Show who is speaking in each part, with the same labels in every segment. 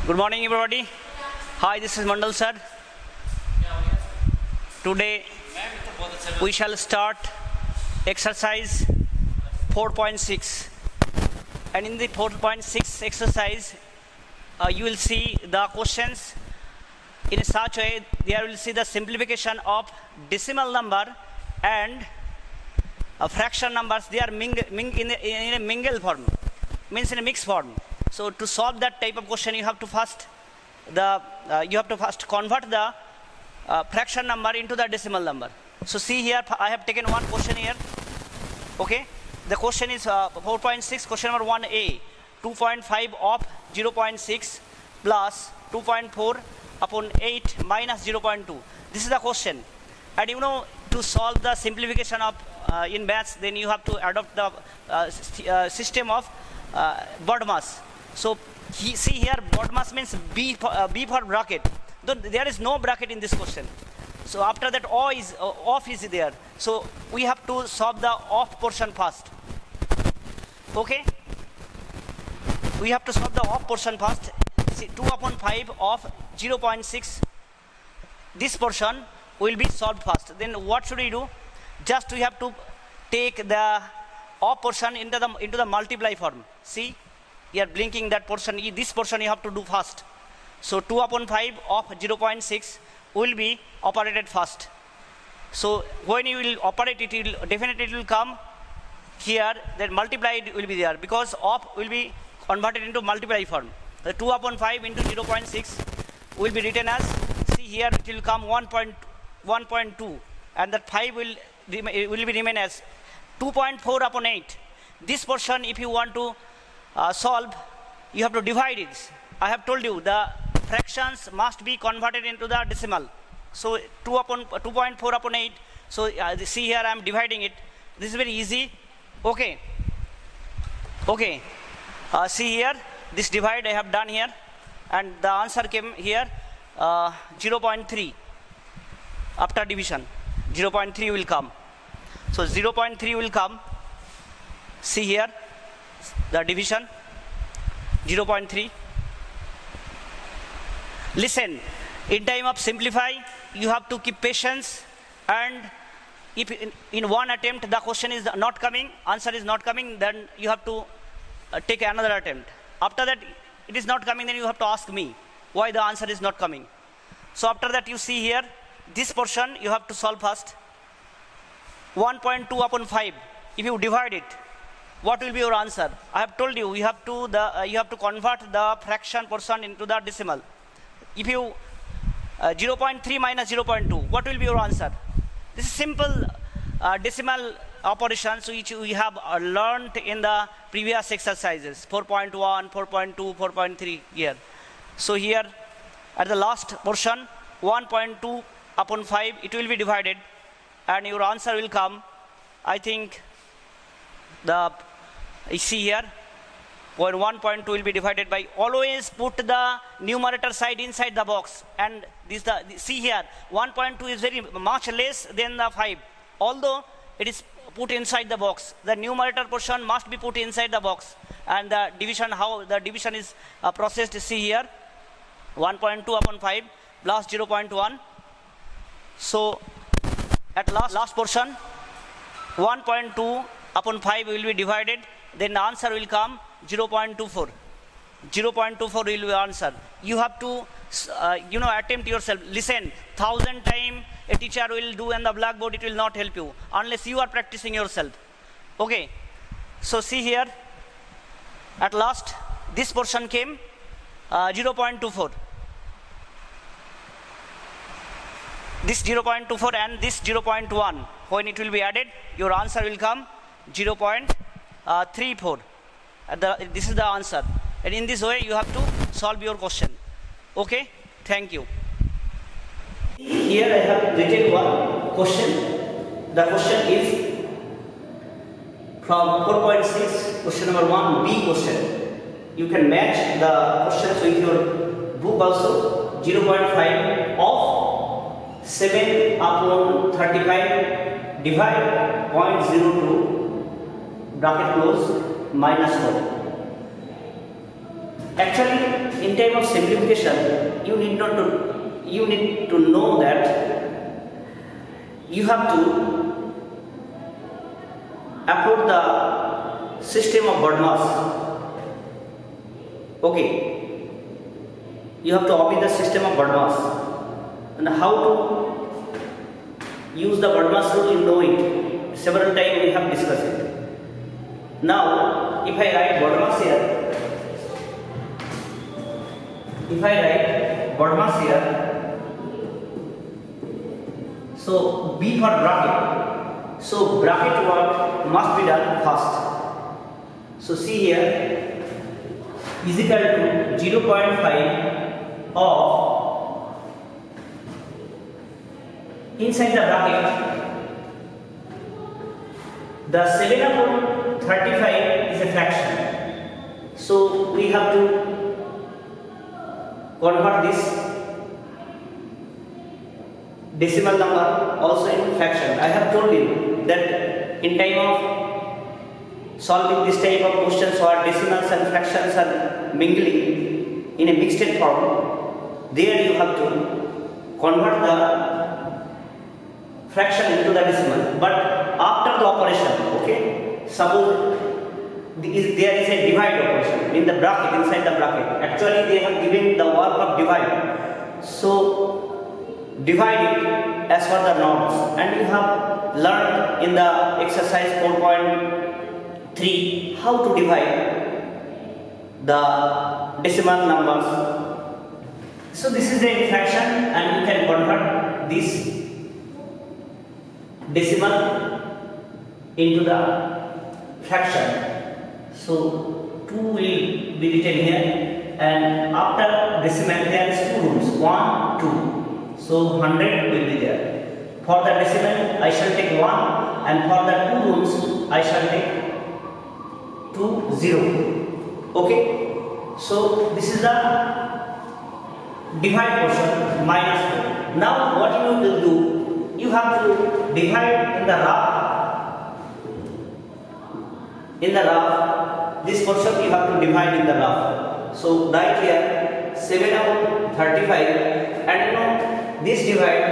Speaker 1: Good morning, everybody. Hi, this is Mandal sir. Today we shall start exercise 4.6, and in the 4.6 exercise you will see the questions in such a way. There will see the simplification of decimal number and fraction numbers. They are in a mingle form, means in a mixed form. So to solve that type of question, you have to first convert the fraction number into the decimal number. So see here, I have taken one question here. Okay, the question is 4.6, question number 1a, 2.5 of 0.6 plus 2.4 upon 8 minus 0.2. This is the question. And you know, to solve the simplification of in maths, then you have to adopt the system of BODMAS. So see here, BODMAS means B for bracket. There is no bracket in this question. So after that, off is there. So we have to solve the off portion first. Okay, we have to solve the off portion first. See, 2 upon 5 of 0.6. This portion will be solved first. Then what should we do? Just we have to take the off portion into the multiply form. See, we are blinking that portion. This portion you have to do first. So 2 upon 5 of 0.6 will be operated first. So when you will operate it, it will come here. Then multiplied will be there, because off will be converted into multiply form. The 2 upon 5 into 0.6 will be written as, see here, it will come 1.2, and that 5 will be remain as 2.4 upon 8. This portion, if you want to solve, you have to divide it. I have told you the fractions must be converted into the decimal. So 2.4 upon 8. So see here, I am dividing it. This is very easy. Okay. See here, this divide I have done here, and the answer came here 0.3. After division, 0.3 will come. So 0.3 will come. See here, the division 0.3. Listen, in time of simplify, you have to keep patience, and if in one attempt the question is not coming, answer is not coming, then you have to take another attempt. After that it is not coming, then you have to ask me why the answer is not coming. So after that, you see here, this portion you have to solve first. 1.2 upon 5, if you divide it, what will be your answer? I have told you, you have to convert the fraction portion into the decimal. If you 0.3 minus 0.2, what will be your answer? This is simple decimal operations which we have learned in the previous exercises, 4.1, 4.2, 4.3 here. So here at the last portion, 1.2 upon 5, it will be divided, and your answer will come, I think, you see here, when 1.2 will be divided by, always put the numerator side inside the box, and see here, 1.2 is very much less than the 5, although it is put inside the box. The numerator portion must be put inside the box, and the division, how the division is processed, see here, 1.2 upon 5 plus 0.1. So at last portion, 1.2 upon 5 will be divided, then the answer will come 0.24. 0.24 will be answer. You have to attempt yourself. Listen, 1,000 times a teacher will do on the blackboard, it will not help you unless you are practicing yourself. Okay, so see here, at last this portion came 0.24. This 0.24 and this 0.1, when it will be added, your answer will come 0.34. This is the answer, and in this way you have to solve your question. Okay, thank you. Here I have written one question. The question is from 4.6, question number 1, B question. You can match the questions with your book also. 0.5 of 7 upon 35 divide 0.02 bracket close minus 4. Actually, in time of simplification, you need to know that you have to approach the system of BODMAS. Okay, you have to obey the system of BODMAS, and how to use the BODMAS rule, you know it. Several times we have discussed it. Now, if I write BODMAS here, so B for bracket. So bracket work must be done first. So see here is equal to 0.5 of inside the bracket the 7/35 is a fraction. So we have to convert this decimal number also in fraction. I have told you that in time of solving this type of questions or decimals and fractions are mingling in a mixed form, there you have to convert the fraction into the decimal, but after the operation. Okay, suppose there is a divide operation in the bracket, inside the bracket. Actually they have given the work of divide, so divide it as per the norms, and you have learned in the exercise 4.3 how to divide the decimal numbers. So this is a fraction, and you can convert this decimal into the fraction. So 2 will be written here, and after decimal there is 2 rules, 1, 2. So 100 will be there. For the decimal I shall take 1, and for the 2 rules I shall take 2, 0. Okay. So this is the divide portion minus 4. Now what you will do? You have to divide in the rough. This portion you have to divide in the rough. So write here 7/35, and you know this divide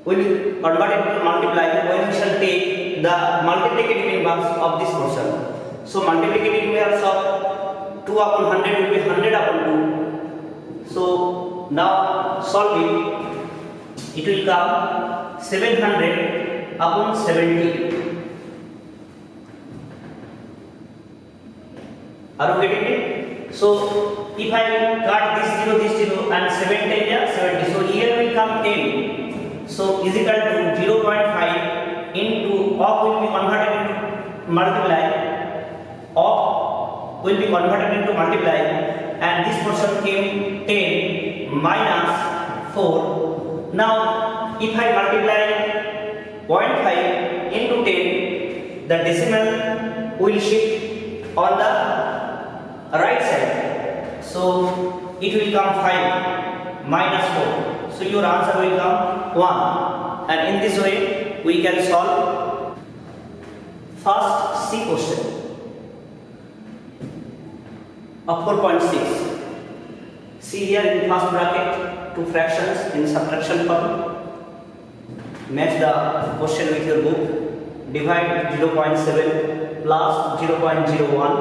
Speaker 1: will convert into multiply when we shall take the multiplicative inverse of this portion. So multiplicative inverse of 2/100 will be 100/2. So now solve it. It will come 700/70. Are you getting it? So if I cut this 0 and 7 10 70, so here will come 10. So is equal to 0.5 into of will be converted into multiply, of will be converted into multiply, and this portion came 10 minus 4. Now if I multiply 0.5 into 10, the decimal will shift on the right side. So it will come 5 minus 4. So your answer will come 1. And in this way we can solve first C question of 4.6. See here in first bracket 2 fractions in subtraction form. Match the question with your book. Divide 0.7 plus 0.01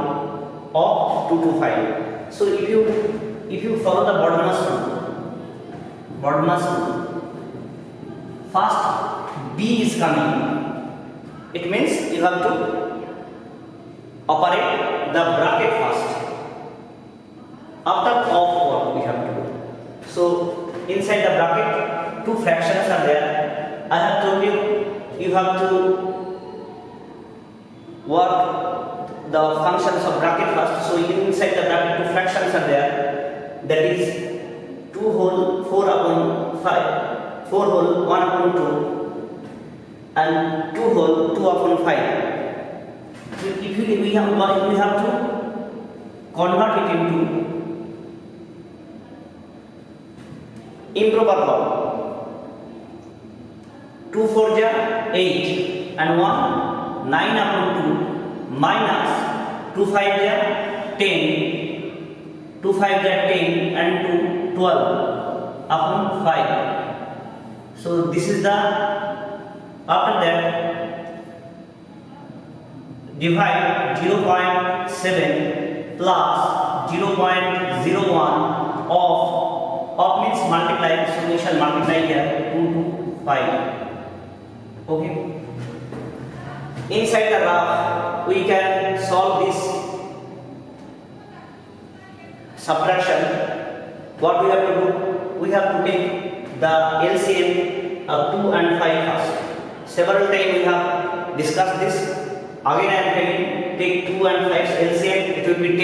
Speaker 1: of 225. So if you follow the BODMAS rule, first B is coming. It means you have to operate the bracket first. After of what we have to do. So inside the bracket 2 fractions are there. I have told you have to work the functions of bracket first. So inside the bracket 2 fractions are there. That is 2 whole 4/5, 4 whole 1/2, and 2 whole 2/5. So if we have to convert it into improper form. 2 4 ja 8 and 1 9/2 minus 2 5 ja 10 2 5 are 10 and 2 12 upon 5. So this is the, after that divide 0.7 plus 0.01 of means multiply, so we shall multiply here 2 to 5. Okay. Inside the graph we can solve this subtraction. What we have to do? We have to take the LCM of 2 and 5 first. Several times we have discussed this. Again I am taking, take 2 and 5's LCM, it will be 10.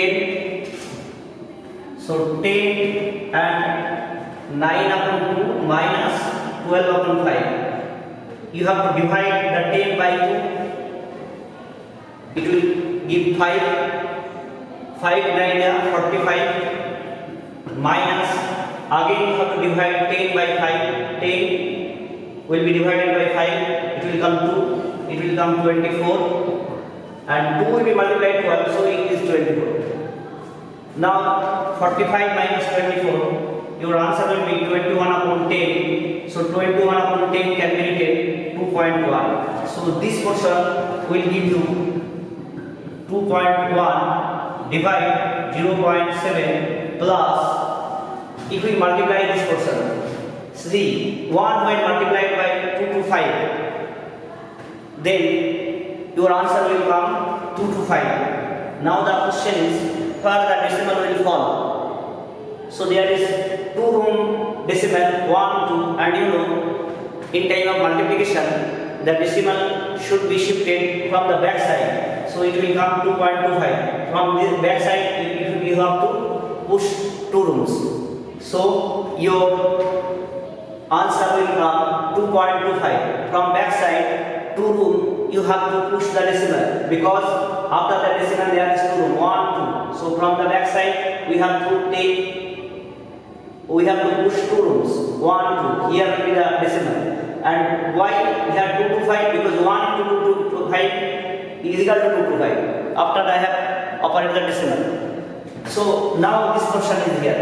Speaker 1: So 10 and 9 upon 2 minus 12 upon 5. You have to divide the 10 by 2. It will give 5. 5 9 45 minus, again you have to divide 10 by 5. 10 will be divided by 5. It will come 2. It will come 24. And 2 will be multiplied 12, so it is 24. Now 45 minus 24, your answer will be 21 upon 10. So 21 upon 10 can be written 2.1. So this portion will give you 2.1 divide 0.7 plus, if we multiply this portion, see 1 when multiplied by 2 to 5, then your answer will come 2 to 5. Now the question is where the decimal will fall. So there is 2 room decimal 1 2, and you know in time of multiplication the decimal should be shifted from the back side. So it will come 2.25. From this back side you have to push 2 rooms. So your answer will come 2.25. From back side 2 room you have to push the decimal, because after the decimal there is 2 room 1 2. So from the back side we have to push 2 rooms 1 2. Here will be the decimal. And why we have 2 to 5? Because 1 to 2 to 5 is equal to 2 to 5. After I have operated the decimal. So now this portion is here.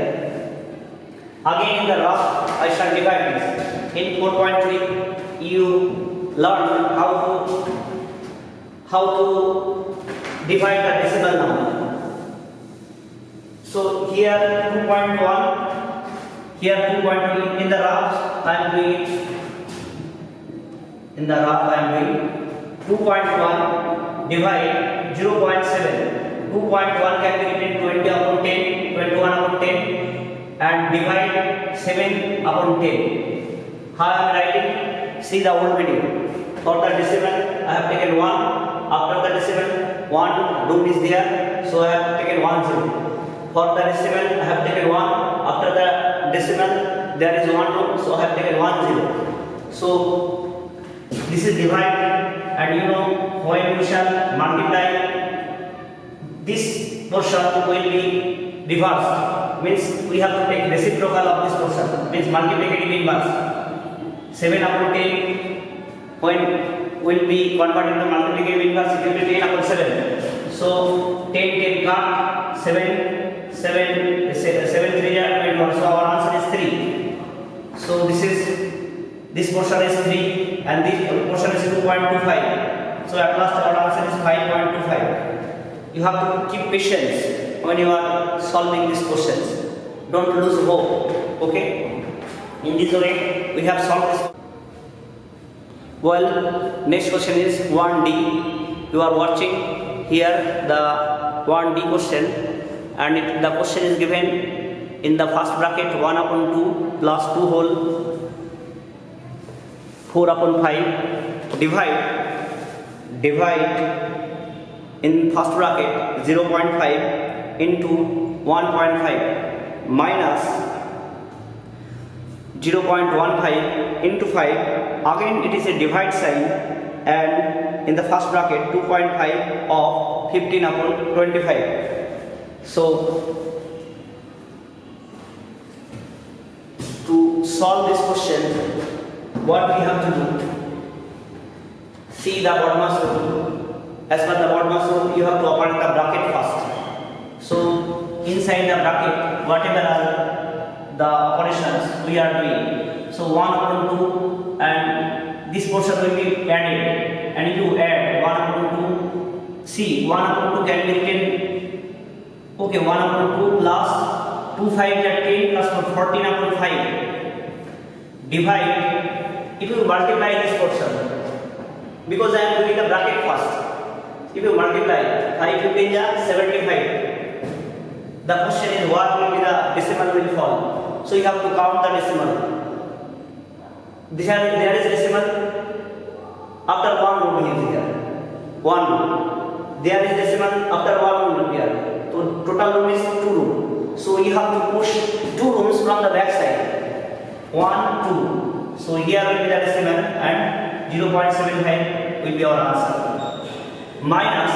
Speaker 1: Again in the graph I shall divide this. In 4.3 you learn how to divide the decimal number. So here 2.1, here 2.3. In the graph I am doing 2.1 divide 0.7. 2.1 can be written 20 upon 10, 21 upon 10, and divide 7 upon 10. How I am writing? See the old video. For the decimal I have taken 1. After the decimal 1 room is there, so I have taken 1 0. For the decimal I have taken 1. After the decimal there is 1 room, so I have taken 1 0. So this is divide, and you know when we shall multiply, this portion will be reversed. Means we have to take reciprocal of this portion. Means multiplicative inverse. 7 upon 10 when will be converted to multiplicative inverse, it will be 10 upon 7. So 10 cut 7 3 are 21. So our answer is 3. So this portion is 3 and this portion is 2.25. So at last our answer is 5.25. You have to keep patience when you are solving these questions. Don't lose hope. Okay? In this way we have solved this. Well, next question is 1D. You are watching here the 1D question, and the question is given in the first bracket 1 upon 2 plus 2 whole 4 upon 5. Divide in first bracket 0.5 into 1.5 minus 0.15 into 5. Again it is a divide sign, and in the first bracket 2.5 of 15 upon 25. So to solve this question, what we have to do, see the BODMAS rule. As per the BODMAS rule, you have to operate the bracket first. So inside the bracket whatever are the operations we are doing. So 1 upon 2 and this portion will be added, and if you add 1 upon 2, see 1 upon 2 can be written, okay, 1 upon 2 plus 2 5 that 10 plus 14 upon 5 divide. If you multiply this portion, because I am doing the bracket first, if you multiply 5 to 10 is 75, the question is what will be the decimal will fall. So you have to count the decimal. There is decimal after 1 root is here. 1 root. There is decimal after 1 root will be here. So total room is 2 room. So you have to push 2 rooms from the back side. 1, 2. So here will be the decimal and 0.75 will be our answer. Minus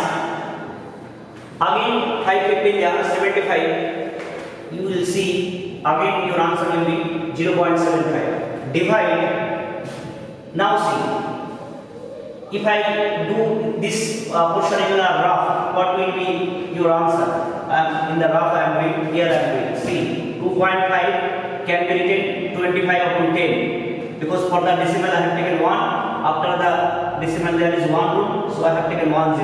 Speaker 1: again 5 50 75. You will see again your answer will be 0.75. Divide. Now see, if I do this portion in the rough, what will be your answer? In the rough I am doing, here I am doing. See, 2.5 can be written 25 upon 10, because for the decimal I have taken 1. After the decimal there is 1 root, so I have taken 1 0.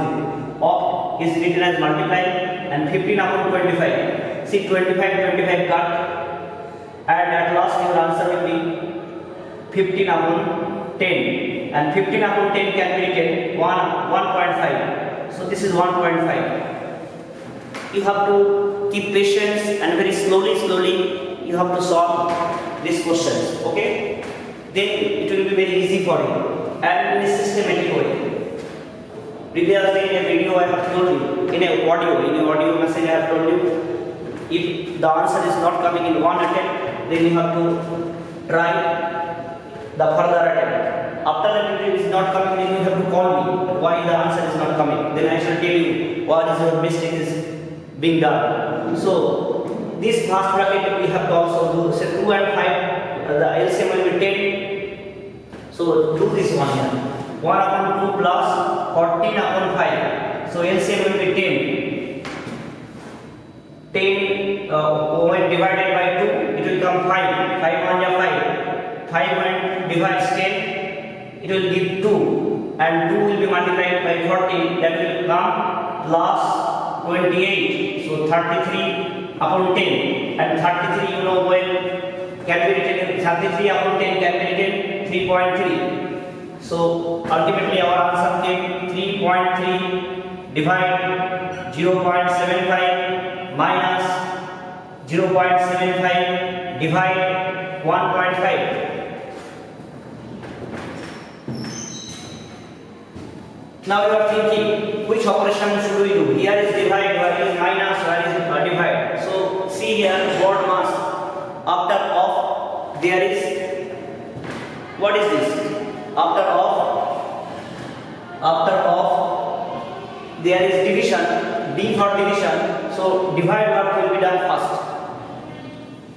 Speaker 1: Of is written as multiply, and 15 upon 25. See, 25 cut, and at last your answer will be 15 upon 10, and 15 upon 10 can be written 1.5. So this is 1.5. You have to keep patience and very slowly you have to solve these questions. Okay, then it will be very easy for you and in a systematic way. Previously in a video I have told you, in a audio message I have told you, if the answer is not coming in one attempt, then you have to try the further attempt. After the attempt is not coming, then you have to call me why the answer is not coming. Then I shall tell you what is your mistake is being done. So this first bracket we have to also do. Say 2 and 5, the LCM will be 10. So do this one here. 1 upon 2 plus 14 upon 5. So LCM will be 10. 10 when divided by 2, it will come 5. 5 1 is 5. 5 when divides 10, it will give 2. And 2 will be multiplied by 14. That will come plus 28. So 33 upon 10. And 33 you know well can be written 33 upon 10 can be written 3.3. So ultimately our answer came 3.3 divide 0.75 minus 0.75 divide 1.5. Now you are thinking which operation should we do? Here is divide, where is minus, where is divide. So see here board mass after of there is, what is this? After of there is division, D for division. So divide work will be done first.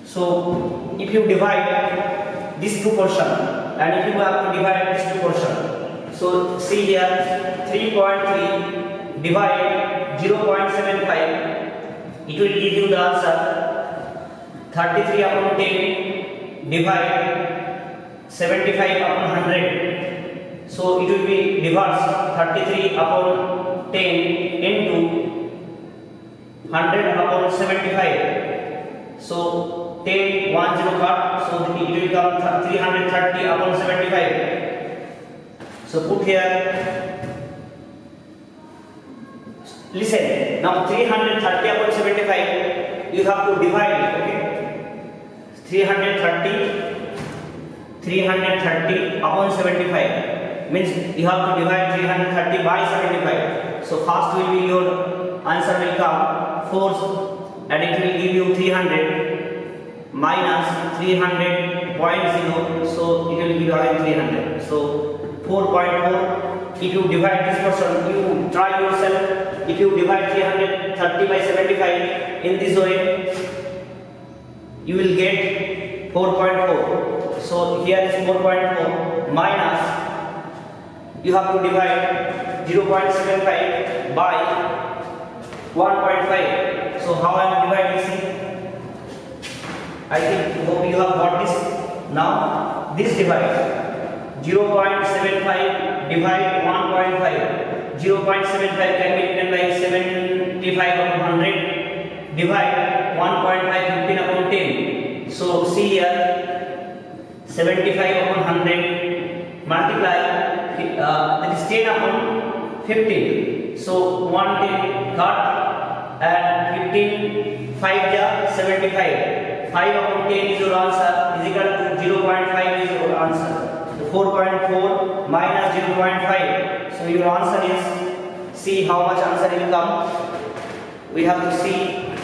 Speaker 1: So if you divide this 2 portion and if you have to divide this 2 portion, so see here 3.3 divide 0.75, it will give you the answer 33 upon 10 divide 75 upon 100. So it will be reverse 33 upon 10 into 100 upon 75. So 10 1 0 cut, so it will come 330 upon 75. So put here, listen, now 330 upon 75 you have to divide it, okay? 330 upon 75 means you have to divide 330 by 75. So first will be your answer will come 4 and it will give you 300 minus 300.0, so it will give you again 300. So 4.4. If you divide this portion, you try yourself. If you divide 330 by 75 in this way, you will get 4.4. So here is 4.4 minus, you have to divide 0.75 by 1.5. So how I am dividing? See, I think hope you have got this. Now this divide 0.75 divide 1.5. 0.75 can be written by 75 upon 100 divide 1.5 15 upon 10. So see here 75 upon 100 multiply that is 10 upon 15. So 110 cut and 15 5 ja 75. 5 upon 10 is your answer is equal to 0.5 is your answer. 4.4 minus 0.5. So your answer is, see how much answer will come. We have to see,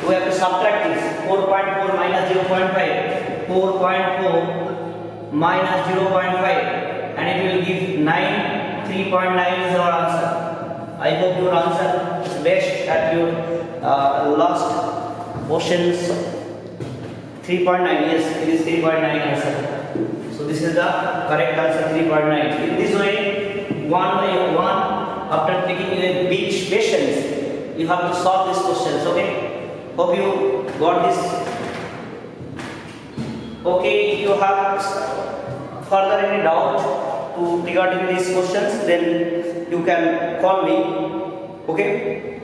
Speaker 1: we have to subtract this. 4.4 minus 0.5. 4.4 minus 0.5 and it will give 9. 3.9 is our answer. I hope your answer is best at your last questions. 3.9, yes, it is 3.9 answer. So this is the correct answer, 3.9. In this way, one by one, after taking a big patience, you have to solve these questions. Okay? Hope you got this. Okay, if you have further any doubt regarding these questions, then you can call me. Okay?